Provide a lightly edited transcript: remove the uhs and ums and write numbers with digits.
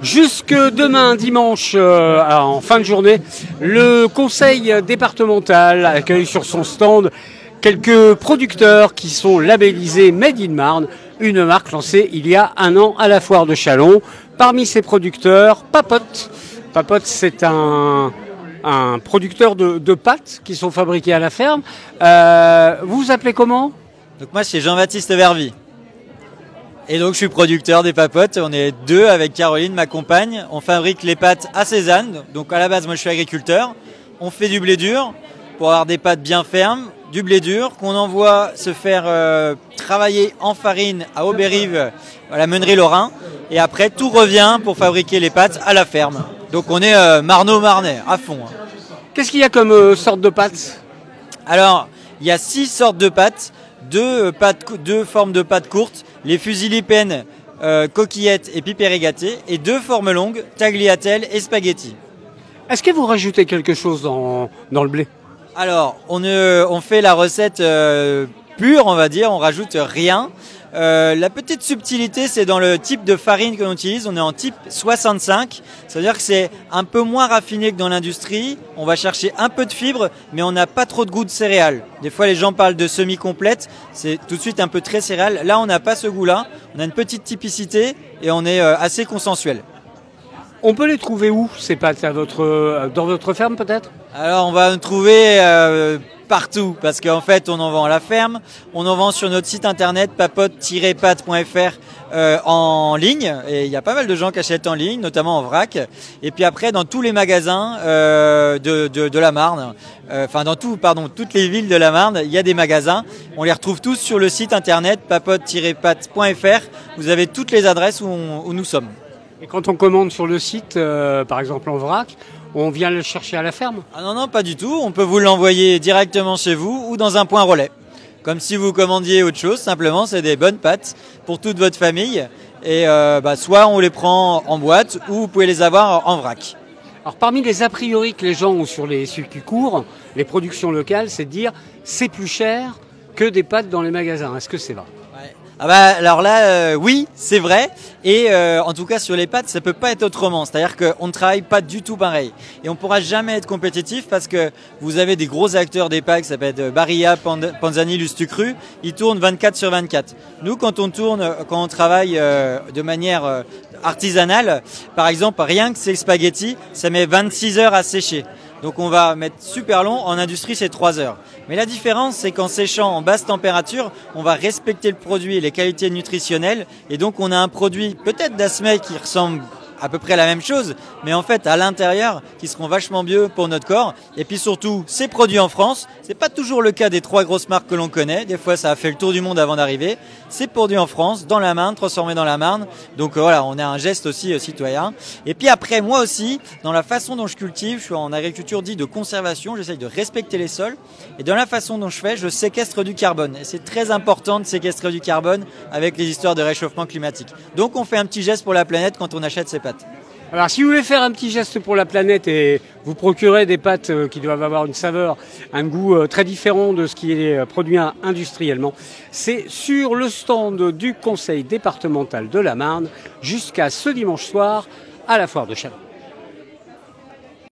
Jusque demain dimanche, en fin de journée, le conseil départemental accueille sur son stand quelques producteurs qui sont labellisés Made in Marne, une marque lancée il y a un an à la foire de Châlons. Parmi ces producteurs, Papote. Papote, c'est un producteur de pâtes qui sont fabriquées à la ferme. Vous vous appelez comment? Donc moi c'est Jean-Baptiste Vervy. Et donc je suis producteur des Papotes, on est deux avec Caroline, ma compagne. On fabrique les pâtes à Cézanne, donc à la base moi je suis agriculteur. On fait du blé dur pour avoir des pâtes bien fermes, du blé dur qu'on envoie se faire travailler en farine à Auberive, à la meunerie Lorrain. Et après tout revient pour fabriquer les pâtes à la ferme. Donc on est marno-marnais, à fond. Qu'est-ce qu'il y a comme sorte de pâtes? Alors il y a 6 sortes de pâtes, deux formes de pâtes courtes. Les fusilipènes, coquillettes et pipes irrigatées, et 2 formes longues, tagliatelle et spaghetti. Est-ce que vous rajoutez quelque chose dans le blé? Alors, on fait la recette pure, on va dire, on rajoute rien. La petite subtilité, c'est dans le type de farine que l'on utilise. On est en type 65, c'est-à-dire que c'est un peu moins raffiné que dans l'industrie. On va chercher un peu de fibres, mais on n'a pas trop de goût de céréales. Des fois, les gens parlent de semi-complète, c'est tout de suite un peu très céréales. Là, on n'a pas ce goût-là. On a une petite typicité et on est assez consensuel. On peut les trouver où, ces pâtes, dans votre ferme peut-être? Alors, on va en trouver partout, parce qu'en fait, on en vend à la ferme, on en vend sur notre site internet papote-pâtes.fr en ligne, et il y a pas mal de gens qui achètent en ligne, notamment en vrac, et puis après dans tous les magasins de la Marne, toutes les villes de la Marne, il y a des magasins, on les retrouve tous sur le site internet papote-pâtes.fr, vous avez toutes les adresses où nous sommes. Et quand on commande sur le site, par exemple en vrac, on vient le chercher à la ferme? Ah non, pas du tout. On peut vous l'envoyer directement chez vous ou dans un point relais. Comme si vous commandiez autre chose, simplement c'est des bonnes pâtes pour toute votre famille. Et soit on les prend en boîte ou vous pouvez les avoir en vrac. Alors parmi les a priori que les gens ont sur les circuits courts, les productions locales, c'est de dire c'est plus cher que des pâtes dans les magasins. Est-ce que c'est vrai? Ah bah alors là oui c'est vrai, et en tout cas sur les pâtes ça peut pas être autrement, c'est-à-dire qu'on ne travaille pas du tout pareil et on pourra jamais être compétitif parce que vous avez des gros acteurs des pâtes, ça peut être Barilla, Panzani, Lustucru, ils tournent 24/24. Nous quand on travaille de manière artisanale, par exemple rien que c'est le spaghetti, ça met 26 heures à sécher. Donc on va mettre super long, en industrie c'est 3 heures. Mais la différence c'est qu'en séchant en basse température, on va respecter le produit et les qualités nutritionnelles. Et donc on a un produit peut-être d'Asmei qui ressemble à peu près à la même chose, mais en fait à l'intérieur qui seront vachement mieux pour notre corps. Et puis surtout, c'est produit en France. C'est pas toujours le cas des 3 grosses marques que l'on connaît. Des fois ça a fait le tour du monde avant d'arriver. C'est produit en France, dans la Marne, transformé dans la Marne. Donc voilà, on a un geste aussi citoyen. Et puis après, moi aussi, dans la façon dont je cultive, je suis en agriculture dite de conservation, j'essaye de respecter les sols. Et dans la façon dont je fais, je séquestre du carbone. Et c'est très important de séquestrer du carbone avec les histoires de réchauffement climatique. Donc on fait un petit geste pour la planète quand on achète ces pâtes. Alors si vous voulez faire un petit geste pour la planète et vous procurer des pâtes qui doivent avoir une saveur, un goût très différent de ce qui est produit industriellement, c'est sur le stand du conseil départemental de la Marne jusqu'à ce dimanche soir à la foire de Châlons.